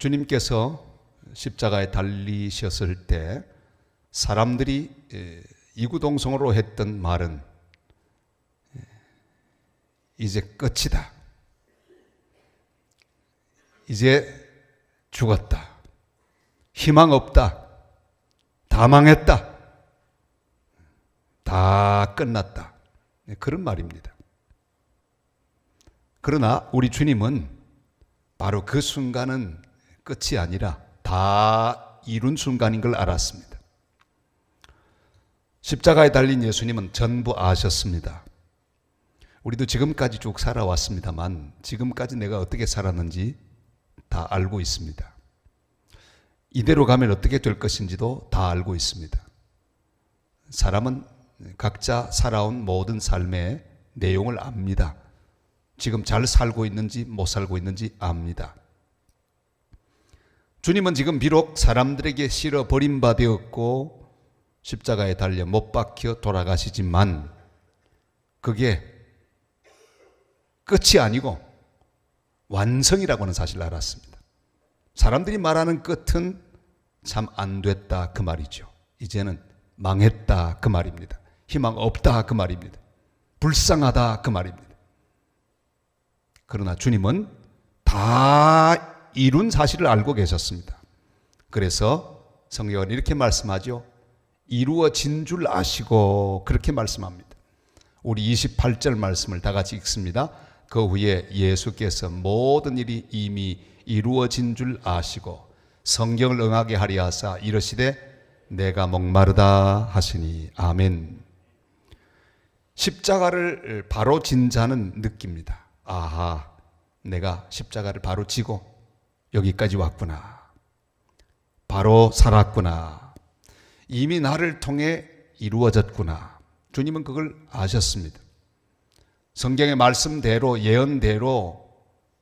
주님께서 십자가에 달리셨을 때 사람들이 이구동성으로 했던 말은 이제 끝이다. 이제 죽었다. 희망 없다. 다 망했다. 다 끝났다. 그런 말입니다. 그러나 우리 주님은 바로 그 순간은 끝이 아니라 다 이룬 순간인 걸 알았습니다. 십자가에 달린 예수님은 전부 아셨습니다. 우리도 지금까지 쭉 살아왔습니다만 지금까지 내가 어떻게 살았는지 다 알고 있습니다. 이대로 가면 어떻게 될 것인지도 다 알고 있습니다. 사람은 각자 살아온 모든 삶의 내용을 압니다. 지금 잘 살고 있는지 못 살고 있는지 압니다. 주님은 지금 비록 사람들에게 실어 버림받았고 십자가에 달려 못 박혀 돌아가시지만 그게 끝이 아니고 완성이라고 하는 사실을 알았습니다. 사람들이 말하는 끝은 참 안 됐다 그 말이죠. 이제는 망했다 그 말입니다. 희망 없다 그 말입니다. 불쌍하다 그 말입니다. 그러나 주님은 다 이룬 사실을 알고 계셨습니다. 그래서 성경은 이렇게 말씀하죠. 이루어진 줄 아시고 그렇게 말씀합니다. 우리 28절 말씀을 다 같이 읽습니다. 그 후에 예수께서 모든 일이 이미 이루어진 줄 아시고 성경을 응하게 하리 하사 이르시되 내가 목마르다 하시니 아멘. 십자가를 바로 진 자는 느낍니다. 아하, 내가 십자가를 바로 지고 여기까지 왔구나. 바로 살았구나. 이미 나를 통해 이루어졌구나. 주님은 그걸 아셨습니다. 성경의 말씀대로 예언대로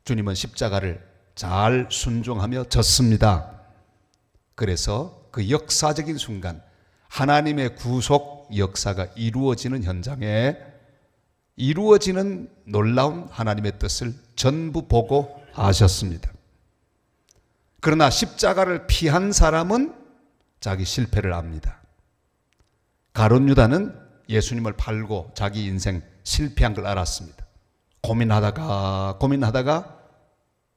주님은 십자가를 잘 순종하며 졌습니다. 그래서 그 역사적인 순간 하나님의 구속 역사가 이루어지는 현장에 이루어지는 놀라운 하나님의 뜻을 전부 보고 아셨습니다. 그러나 십자가를 피한 사람은 자기 실패를 압니다. 가룟 유다는 예수님을 팔고 자기 인생 실패한 걸 알았습니다. 고민하다가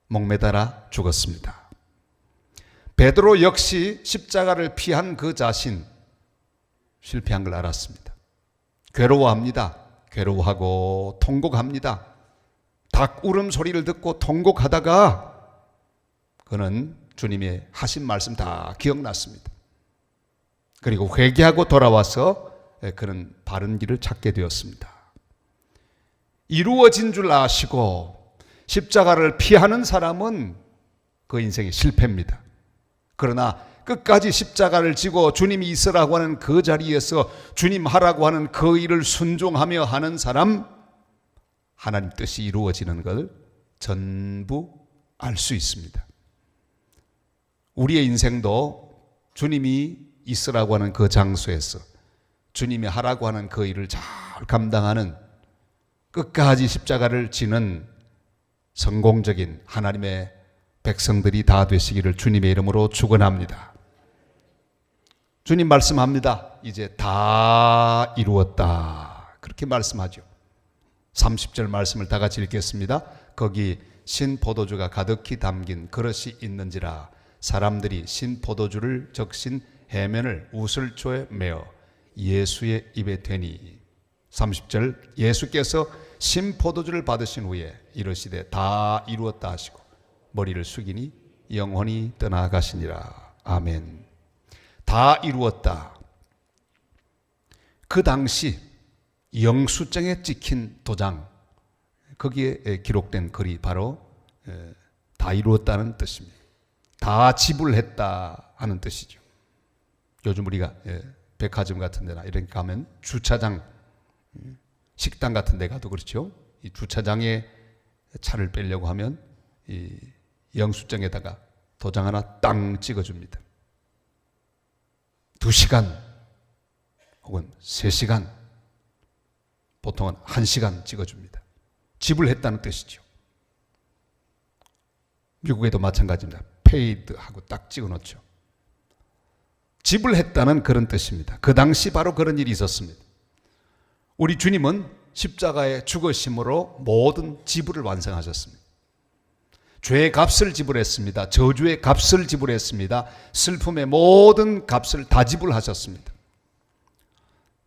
목매달아 죽었습니다. 베드로 역시 십자가를 피한 그 자신 실패한 걸 알았습니다. 괴로워합니다. 괴로워하고 통곡합니다. 닭 울음소리를 듣고 통곡하다가 그는 주님의 하신 말씀 다 기억났습니다. 그리고 회개하고 돌아와서 그는 바른 길을 찾게 되었습니다. 이루어진 줄 아시고 십자가를 피하는 사람은 그 인생이 실패입니다. 그러나 끝까지 십자가를 지고 주님이 있으라고 하는 그 자리에서 주님 하라고 하는 그 일을 순종하며 하는 사람, 하나님 뜻이 이루어지는 걸 전부 알 수 있습니다. 우리의 인생도 주님이 있으라고 하는 그 장소에서 주님이 하라고 하는 그 일을 잘 감당하는 끝까지 십자가를 지는 성공적인 하나님의 백성들이 다 되시기를 주님의 이름으로 축원합니다. 주님 말씀합니다. 이제 다 이루었다. 그렇게 말씀하죠. 30절 말씀을 다 같이 읽겠습니다. 거기 신포도주가 가득히 담긴 그릇이 있는지라 사람들이 신포도주를 적신 해면을 우슬초에 메어 예수의 입에 대니 30절 예수께서 신포도주를 받으신 후에 이르시되 다 이루었다 하시고 머리를 숙이니 영혼이 떠나가시니라. 아멘. 다 이루었다. 그 당시 영수증에 찍힌 도장 거기에 기록된 글이 바로 다 이루었다는 뜻입니다. 다 지불했다 하는 뜻이죠. 요즘 우리가 백화점 같은 데나 이런 데 가면 주차장 식당 같은 데 가도 그렇죠. 이 주차장에 차를 빼려고 하면 이 영수증에다가 도장 하나 땅 찍어줍니다. 2시간 혹은 3시간 보통은 1시간 찍어줍니다. 지불했다는 뜻이죠. 미국에도 마찬가지입니다. paid 하고 딱 찍어놓죠. 지불했다는 그런 뜻입니다. 그 당시 바로 그런 일이 있었습니다. 우리 주님은 십자가의 죽으심으로 모든 지불을 완성하셨습니다. 죄의 값을 지불했습니다. 저주의 값을 지불했습니다. 슬픔의 모든 값을 다 지불하셨습니다.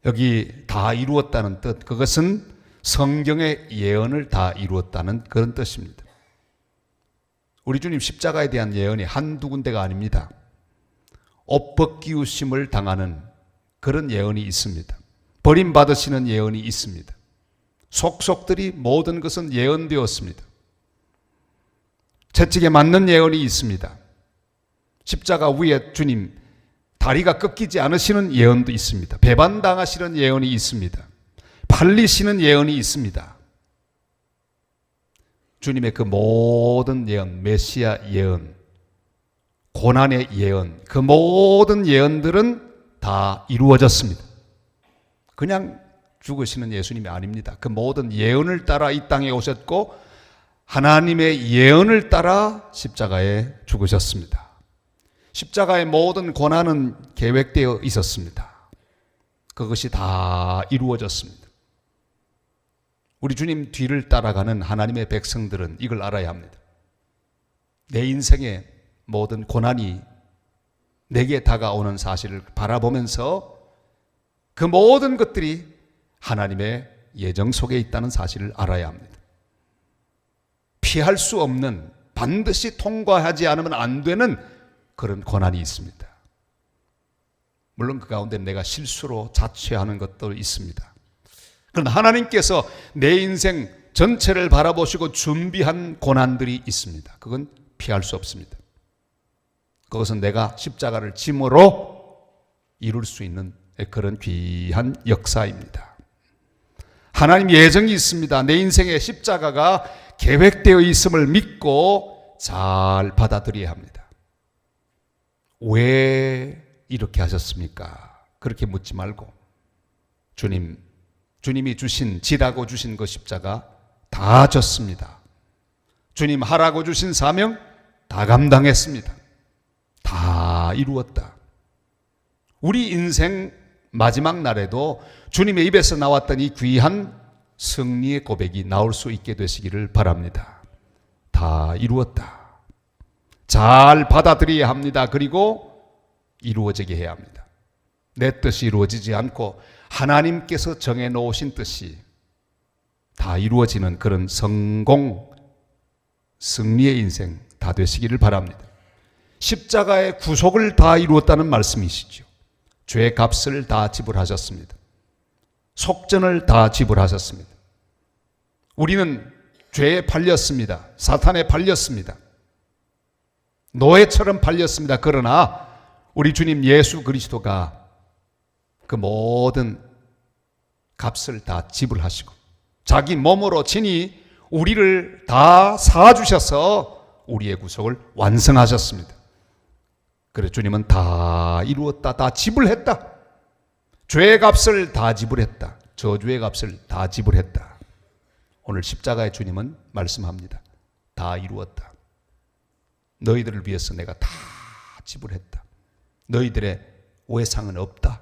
여기 다 이루었다는 뜻, 그것은 성경의 예언을 다 이루었다는 그런 뜻입니다. 우리 주님 십자가에 대한 예언이 한두 군데가 아닙니다. 옷 벗기우심을 당하는 그런 예언이 있습니다. 버림받으시는 예언이 있습니다. 속속들이 모든 것은 예언되었습니다. 채찍에 맞는 예언이 있습니다. 십자가 위에 주님 다리가 꺾이지 않으시는 예언도 있습니다. 배반당하시는 예언이 있습니다. 팔리시는 예언이 있습니다. 주님의 그 모든 예언, 메시아 예언, 고난의 예언, 그 모든 예언들은 다 이루어졌습니다. 그냥 죽으시는 예수님이 아닙니다. 그 모든 예언을 따라 이 땅에 오셨고 하나님의 예언을 따라 십자가에 죽으셨습니다. 십자가의 모든 고난은 계획되어 있었습니다. 그것이 다 이루어졌습니다. 우리 주님 뒤를 따라가는 하나님의 백성들은 이걸 알아야 합니다. 내 인생의 모든 고난이 내게 다가오는 사실을 바라보면서 그 모든 것들이 하나님의 예정 속에 있다는 사실을 알아야 합니다. 피할 수 없는, 반드시 통과하지 않으면 안 되는 그런 고난이 있습니다. 물론 그 가운데 내가 실수로 자취하는 것도 있습니다. 그러나 하나님께서 내 인생 전체를 바라보시고 준비한 고난들이 있습니다. 그건 피할 수 없습니다. 그것은 내가 십자가를 짐으로 이룰 수 있는 그런 귀한 역사입니다. 하나님 예정이 있습니다. 내 인생에 십자가가 계획되어 있음을 믿고 잘 받아들여야 합니다. 왜 이렇게 하셨습니까? 그렇게 묻지 말고 주님이 지라고 주신 그 십자가 다 졌습니다. 주님 하라고 주신 사명 다 감당했습니다. 다 이루었다. 우리 인생 마지막 날에도 주님의 입에서 나왔던 이 귀한 승리의 고백이 나올 수 있게 되시기를 바랍니다. 다 이루었다. 잘 받아들여야 합니다. 그리고 이루어지게 해야 합니다. 내 뜻이 이루어지지 않고 하나님께서 정해놓으신 뜻이 다 이루어지는 그런 성공, 승리의 인생 다 되시기를 바랍니다. 십자가의 구속을 다 이루었다는 말씀이시죠. 죄의 값을 다 지불하셨습니다. 속전을 다 지불하셨습니다. 우리는 죄에 팔렸습니다. 사탄에 팔렸습니다. 노예처럼 팔렸습니다. 그러나 우리 주님 예수 그리스도가 그 모든 값을 다 지불하시고 자기 몸으로 친히 우리를 다 사주셔서 우리의 구속을 완성하셨습니다. 그래서 주님은 다 이루었다, 다 지불했다. 죄의 값을 다 지불했다. 저주의 값을 다 지불했다. 오늘 십자가의 주님은 말씀합니다. 다 이루었다. 너희들을 위해서 내가 다 지불했다. 너희들의 외상은 없다.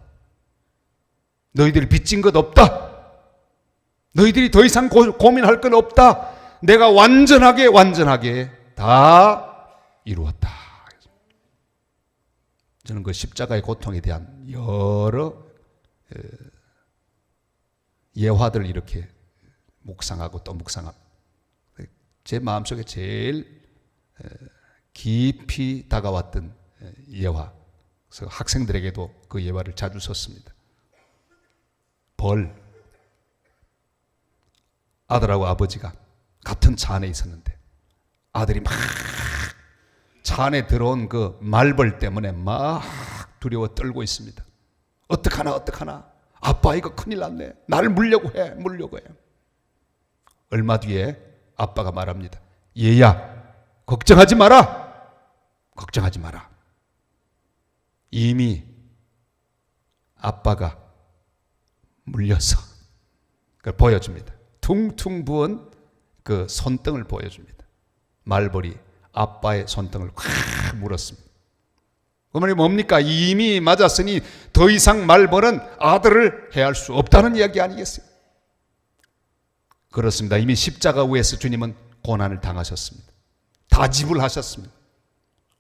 너희들이 빚진 것 없다. 너희들이 더 이상 고민할 건 없다. 내가 완전하게 다 이루었다. 저는 그 십자가의 고통에 대한 여러 예화들을 이렇게 묵상하고 또 묵상합니다. 제 마음속에 제일 깊이 다가왔던 예화. 그래서 학생들에게도 그 예화를 자주 썼습니다. 아들하고 아버지가 같은 차 안에 있었는데 아들이 막 차 안에 들어온 그 말벌 때문에 막 두려워 떨고 있습니다. 어떡하나 아빠 이거 큰일 났네. 나를 물려고 해. 얼마 뒤에 아빠가 말합니다. 얘야 걱정하지 마라. 이미 아빠가 물려서 그걸 보여줍니다. 퉁퉁 부은 그 손등을 보여줍니다. 말벌이 아빠의 손등을 콱 이렇게 물었습니다. 그 말이 뭡니까? 이미 맞았으니 더 이상 말벌은 아들을 해할 수 없다는 이야기 아니겠어요? 그렇습니다. 이미 십자가 위에서 주님은 고난을 당하셨습니다. 다 지불하셨습니다.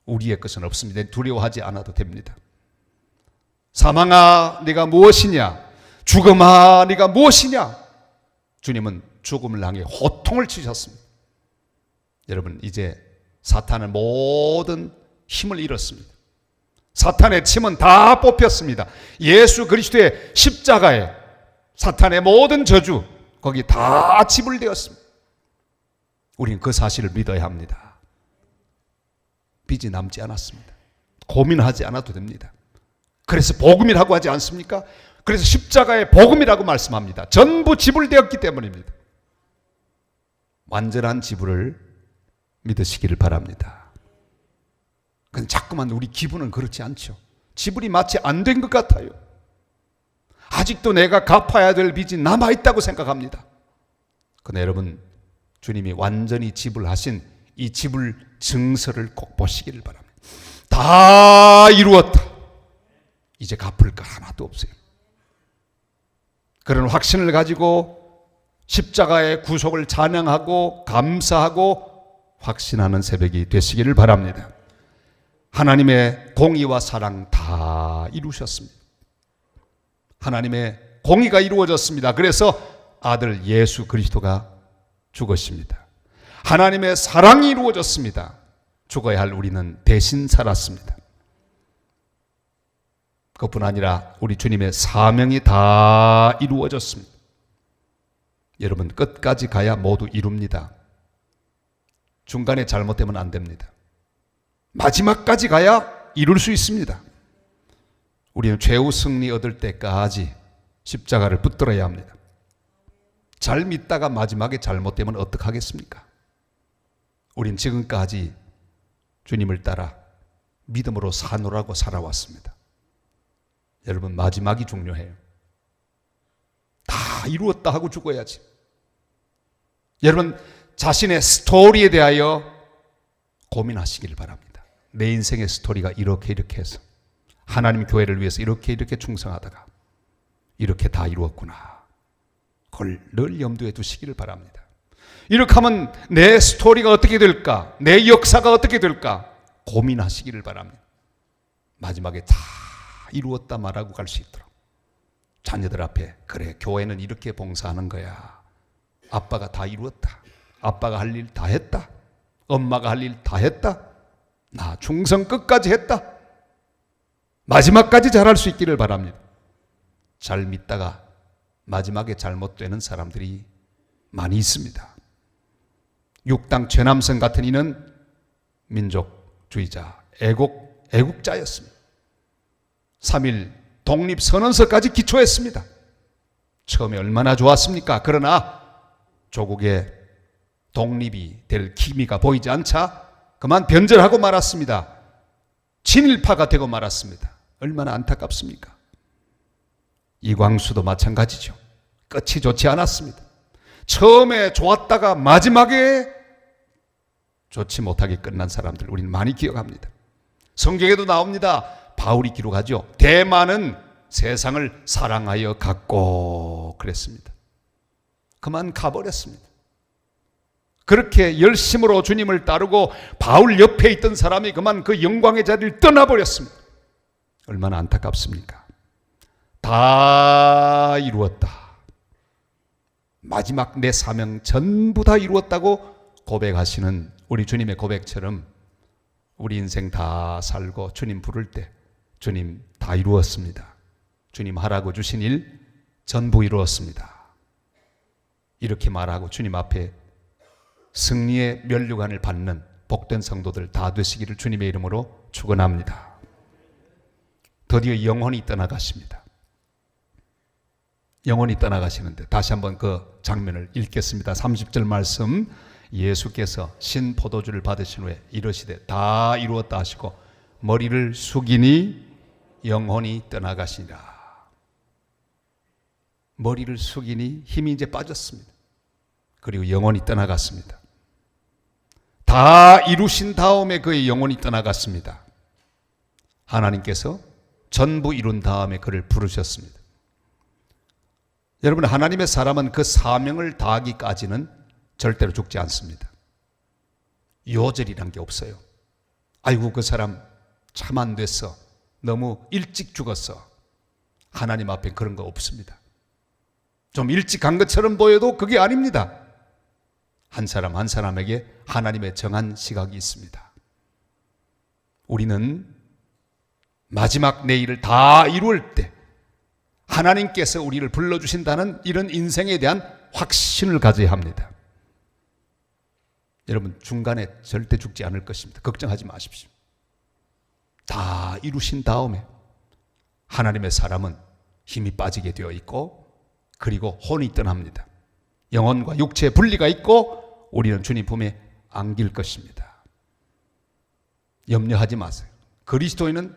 우리의 것은 없습니다. 두려워하지 않아도 됩니다. 사망아 네가 무엇이냐, 죽음아 네가 무엇이냐. 주님은 죽음을 향해 호통을 치셨습니다. 여러분, 이제 사탄은 모든 힘을 잃었습니다. 사탄의 침은 다 뽑혔습니다. 예수 그리스도의 십자가에 사탄의 모든 저주 거기 다 지불되었습니다. 우리는 그 사실을 믿어야 합니다. 빚이 남지 않았습니다. 고민하지 않아도 됩니다. 그래서 복음이라고 하지 않습니까? 그래서 십자가의 복음이라고 말씀합니다. 전부 지불되었기 때문입니다. 완전한 지불을 믿으시기를 바랍니다. 근데 자꾸만 우리 기분은 그렇지 않죠. 지불이 마치 안 된 것 같아요. 아직도 내가 갚아야 될 빚이 남아있다고 생각합니다. 그런데 여러분, 주님이 완전히 지불하신 이 지불 증서를 꼭 보시기를 바랍니다. 다 이루었다. 이제 갚을 거 하나도 없어요. 그런 확신을 가지고 십자가의 구속을 찬양하고 감사하고 확신하는 새벽이 되시기를 바랍니다. 하나님의 공의와 사랑 다 이루셨습니다. 하나님의 공의가 이루어졌습니다. 그래서 아들 예수 그리스도가 죽으십니다. 하나님의 사랑이 이루어졌습니다. 죽어야 할 우리는 대신 살았습니다. 그뿐 아니라 우리 주님의 사명이 다 이루어졌습니다. 여러분, 끝까지 가야 모두 이룹니다. 중간에 잘못되면 안 됩니다. 마지막까지 가야 이룰 수 있습니다. 우리는 최후 승리 얻을 때까지 십자가를 붙들어야 합니다. 잘 믿다가 마지막에 잘못되면 어떡하겠습니까? 우린 지금까지 주님을 따라 믿음으로 사노라고 살아왔습니다. 여러분, 마지막이 중요해요. 다 이루었다 하고 죽어야지. 여러분, 자신의 스토리에 대하여 고민하시길 바랍니다. 내 인생의 스토리가 이렇게 해서 하나님 교회를 위해서 이렇게 충성하다가 이렇게 다 이루었구나. 그걸 늘 염두에 두시기를 바랍니다. 이렇게 하면 내 스토리가 어떻게 될까? 내 역사가 어떻게 될까? 고민하시기를 바랍니다. 마지막에 다 이루었다 말하고 갈 수 있도록 자녀들 앞에, 그래, 교회는 이렇게 봉사하는 거야. 아빠가 다 이루었다. 아빠가 할 일 다 했다. 엄마가 할 일 다 했다. 나 충성 끝까지 했다. 마지막까지 잘할 수 있기를 바랍니다. 잘 믿다가 마지막에 잘못되는 사람들이 많이 있습니다. 육당 최남성 같은 이는 민족주의자, 애국자였습니다. 3.1 독립선언서까지 기초했습니다. 처음에 얼마나 좋았습니까? 그러나 조국의 독립이 될 기미가 보이지 않자 그만 변절하고 말았습니다. 친일파가 되고 말았습니다. 얼마나 안타깝습니까? 이광수도 마찬가지죠. 끝이 좋지 않았습니다. 처음에 좋았다가 마지막에 좋지 못하게 끝난 사람들 우리는 많이 기억합니다. 성경에도 나옵니다. 바울이 기록하죠. 대만은 세상을 사랑하여 갔고 그랬습니다. 그만 가버렸습니다. 그렇게 열심으로 주님을 따르고 바울 옆에 있던 사람이 그만 그 영광의 자리를 떠나버렸습니다. 얼마나 안타깝습니까? 다 이루었다. 마지막 내 사명 전부 다 이루었다고 고백하시는 우리 주님의 고백처럼 우리 인생 다 살고 주님 부를 때 주님 다 이루었습니다. 주님 하라고 주신 일 전부 이루었습니다. 이렇게 말하고 주님 앞에 승리의 면류관을 받는 복된 성도들 다 되시기를 주님의 이름으로 축원합니다. 드디어 영혼이 떠나가십니다. 영혼이 떠나가시는데 다시 한번 그 장면을 읽겠습니다. 30절 말씀, 예수께서 신 포도주를 받으신 후에 이르시되 다 이루었다 하시고 머리를 숙이니 영혼이 떠나가시니라. 머리를 숙이니 힘이 이제 빠졌습니다. 그리고 영혼이 떠나갔습니다. 다 이루신 다음에 그의 영혼이 떠나갔습니다. 하나님께서 전부 이룬 다음에 그를 부르셨습니다. 여러분, 하나님의 사람은 그 사명을 다하기까지는 절대로 죽지 않습니다. 요절이란 게 없어요. 아이고, 그 사람 참 안 됐어, 너무 일찍 죽었어. 하나님 앞에 그런 거 없습니다. 좀 일찍 간 것처럼 보여도 그게 아닙니다. 한 사람 한 사람에게 하나님의 정한 시각이 있습니다. 우리는 마지막 내일을 다 이룰 때 하나님께서 우리를 불러주신다는 이런 인생에 대한 확신을 가져야 합니다. 여러분, 중간에 절대 죽지 않을 것입니다. 걱정하지 마십시오. 다 이루신 다음에 하나님의 사람은 힘이 빠지게 되어 있고, 그리고 혼이 떠납니다. 영혼과 육체의 분리가 있고 우리는 주님 품에 안길 것입니다. 염려하지 마세요. 그리스도인은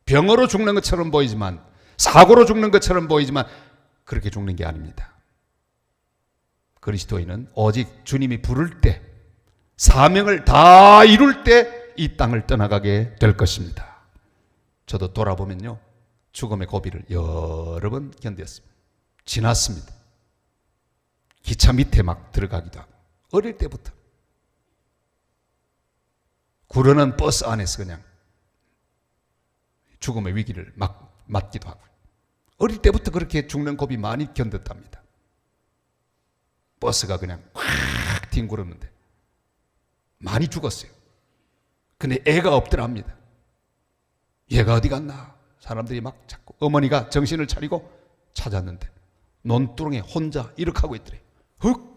병으로 죽는 것처럼 보이지만, 사고로 죽는 것처럼 보이지만 그렇게 죽는 게 아닙니다. 그리스도인은 오직 주님이 부를 때, 사명을 다 이룰 때 이 땅을 떠나가게 될 것입니다. 저도 돌아보면요, 죽음의 고비를 여러 번 견뎠습니다. 지났습니다. 기차 밑에 막 들어가기도 하고, 어릴 때부터 구르는 버스 안에서 그냥 죽음의 위기를 막 맞기도 하고, 어릴 때부터 그렇게 죽는 고비 많이 견뎠답니다. 버스가 그냥 확 뒹굴었는데 많이 죽었어요. 근데 애가 없더랍니다. 얘가 어디 갔나? 사람들이 막 찾고, 어머니가 정신을 차리고 찾았는데 논두렁에 혼자 이렇게 하고 있더래요. 흑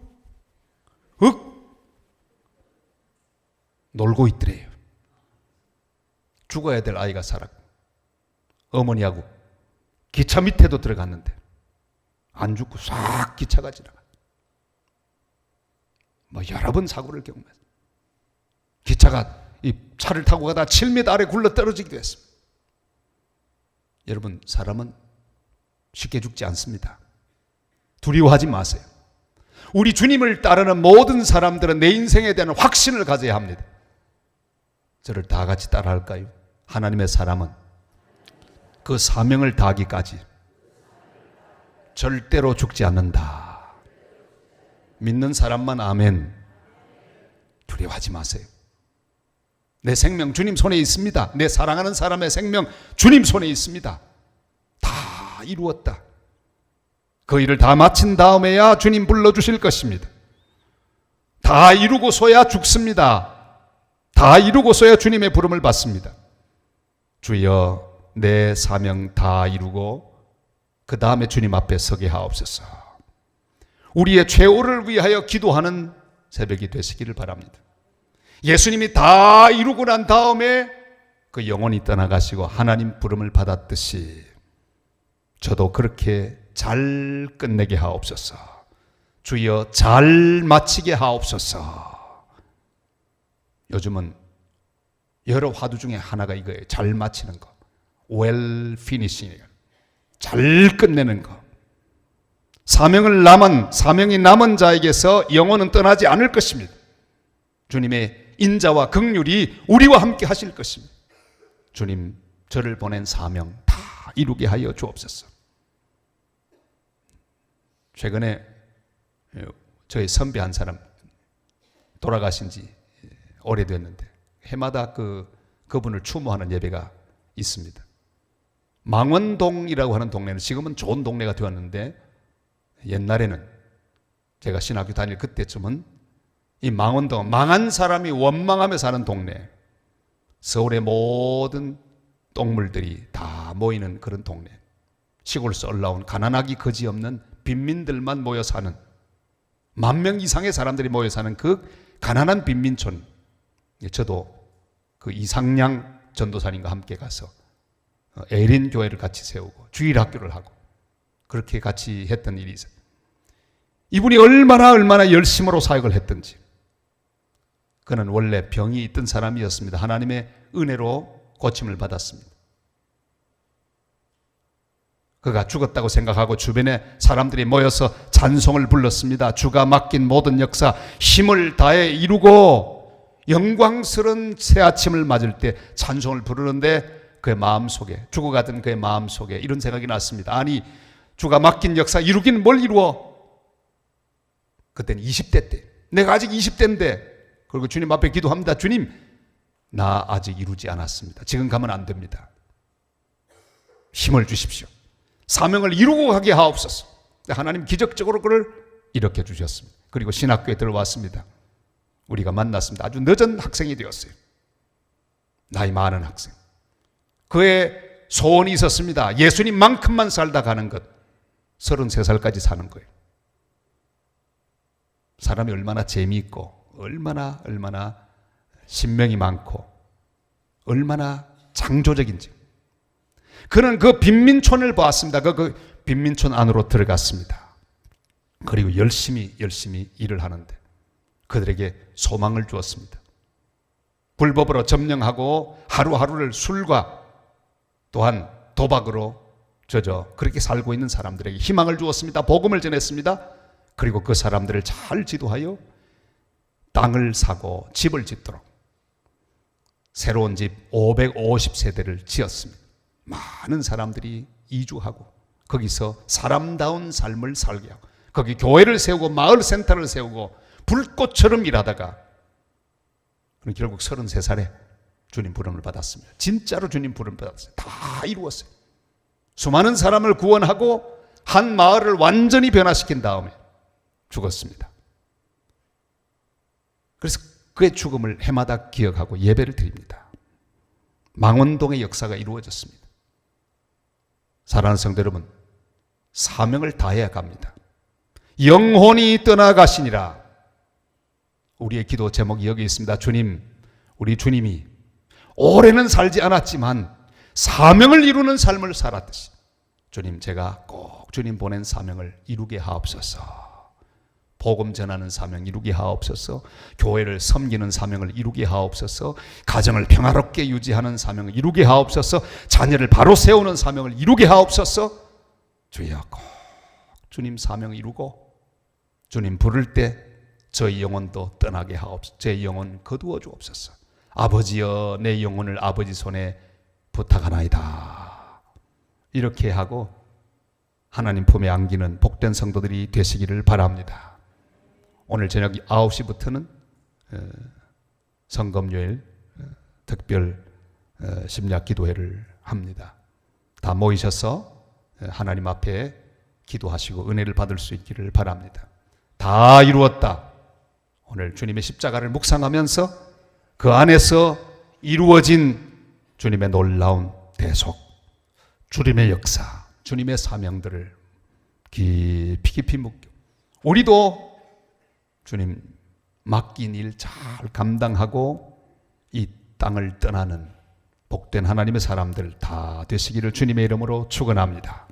놀고 있더래요. 죽어야 될 아이가 살았고, 어머니하고 기차 밑에도 들어갔는데 안 죽고 싹 기차가 지나가. 뭐 여러 번 사고를 경험했어요. 기차가 이 차를 타고 가다 7m 아래 굴러 떨어지기도 했습니다. 여러분, 사람은 쉽게 죽지 않습니다. 두려워하지 마세요. 우리 주님을 따르는 모든 사람들은 내 인생에 대한 확신을 가져야 합니다. 저를 다 같이 따라할까요? 하나님의 사람은 그 사명을 다하기까지 절대로 죽지 않는다. 믿는 사람만 아멘. 두려워하지 마세요. 내 생명 주님 손에 있습니다. 내 사랑하는 사람의 생명 주님 손에 있습니다. 다 이루었다. 그 일을 다 마친 다음에야 주님 불러주실 것입니다. 다 이루고서야 죽습니다. 다 이루고서야 주님의 부름을 받습니다. 주여, 내 사명 다 이루고 그 다음에 주님 앞에 서게 하옵소서. 우리의 최후를 위하여 기도하는 새벽이 되시기를 바랍니다. 예수님이 다 이루고 난 다음에 그 영혼이 떠나가시고 하나님 부름을 받았듯이 저도 그렇게 잘 끝내게 하옵소서. 주여, 잘 마치게 하옵소서. 요즘은 여러 화두 중에 하나가 이거예요. 잘 마치는 거. well finishing. 잘 끝내는 거. 사명이 남은 자에게서 영혼은 떠나지 않을 것입니다. 주님의 인자와 긍휼이 우리와 함께 하실 것입니다. 주님, 저를 보낸 사명 다 이루게 하여 주옵소서. 최근에 저희 선배 한 사람 돌아가신 지 오래됐는데 해마다 그분을 추모하는 예배가 있습니다. 망원동이라고 하는 동네는 지금은 좋은 동네가 되었는데, 옛날에는 제가 신학교 다닐 그때쯤은 이 망원동, 망한 사람이 원망하며 사는 동네, 서울의 모든 똥물들이 다 모이는 그런 동네, 시골에서 올라온 가난하기 거지없는 빈민들만 모여 사는, 10,000명 이상의 사람들이 모여 사는 그 가난한 빈민촌, 저도 그 이상량 전도사님과 함께 가서 에린 교회를 같이 세우고 주일 학교를 하고 그렇게 같이 했던 일이 있어요. 이분이 얼마나 열심으로 사역을 했던지. 그는 원래 병이 있던 사람이었습니다. 하나님의 은혜로 고침을 받았습니다. 그가 죽었다고 생각하고 주변에 사람들이 모여서 찬송을 불렀습니다. 주가 맡긴 모든 역사 힘을 다해 이루고 영광스러운 새 아침을 맞을 때 찬송을 부르는데 그의 마음속에, 죽어가던 그의 마음속에 이런 생각이 났습니다. 아니, 주가 맡긴 역사 이루긴 뭘 이루어? 그때는 20대 때, 내가 아직 20대인데, 그리고 주님 앞에 기도합니다. 주님, 나 아직 이루지 않았습니다. 지금 가면 안 됩니다. 힘을 주십시오. 사명을 이루고 가게 하옵소서. 하나님 기적적으로 그를 일으켜 주셨습니다. 그리고 신학교에 들어왔습니다. 우리가 만났습니다. 아주 늦은 학생이 되었어요. 나이 많은 학생. 그의 소원이 있었습니다. 예수님만큼만 살다 가는 것. 33살까지 사는 거예요. 사람이 얼마나 재미있고 얼마나 신명이 많고 얼마나 창조적인지. 그는 그 빈민촌을 보았습니다. 그 빈민촌 안으로 들어갔습니다. 그리고 열심히 일을 하는데 그들에게 소망을 주었습니다. 불법으로 점령하고 하루하루를 술과 또한 도박으로 젖어 그렇게 살고 있는 사람들에게 희망을 주었습니다. 복음을 전했습니다. 그리고 그 사람들을 잘 지도하여 땅을 사고 집을 짓도록 새로운 집 550세대를 지었습니다. 많은 사람들이 이주하고 거기서 사람다운 삶을 살게 하고 거기 교회를 세우고 마을 센터를 세우고 불꽃처럼 일하다가 결국 33살에 주님 부름을 받았습니다. 진짜로 주님 부름을 받았어요. 다 이루었어요. 수많은 사람을 구원하고 한 마을을 완전히 변화시킨 다음에 죽었습니다. 그래서 그의 죽음을 해마다 기억하고 예배를 드립니다. 망원동의 역사가 이루어졌습니다. 사랑하는 성도 여러분, 사명을 다해야 갑니다. 영혼이 떠나가시니라. 우리의 기도 제목이 여기 있습니다. 주님, 우리 주님이 오래는 살지 않았지만 사명을 이루는 삶을 살았듯이 주님, 제가 꼭 주님 보낸 사명을 이루게 하옵소서. 복음 전하는 사명 이루게 하옵소서. 교회를 섬기는 사명을 이루게 하옵소서. 가정을 평화롭게 유지하는 사명을 이루게 하옵소서. 자녀를 바로 세우는 사명을 이루게 하옵소서. 주여, 꼭 주님 사명을 이루고 주님 부를 때 저희 영혼도 떠나게 하옵소서. 제 영혼 거두어 주옵소서. 아버지여, 내 영혼을 아버지 손에 부탁하나이다. 이렇게 하고 하나님 품에 안기는 복된 성도들이 되시기를 바랍니다. 오늘 저녁 9시부터는 성검요일 특별 심야 기도회를 합니다. 다 모이셔서 하나님 앞에 기도하시고 은혜를 받을 수 있기를 바랍니다. 다 이루었다. 오늘 주님의 십자가를 묵상하면서 그 안에서 이루어진 주님의 놀라운 대속, 주님의 역사, 주님의 사명들을 깊이 묵고 우리도 주님 맡긴 일 잘 감당하고 이 땅을 떠나는 복된 하나님의 사람들 다 되시기를 주님의 이름으로 축원합니다.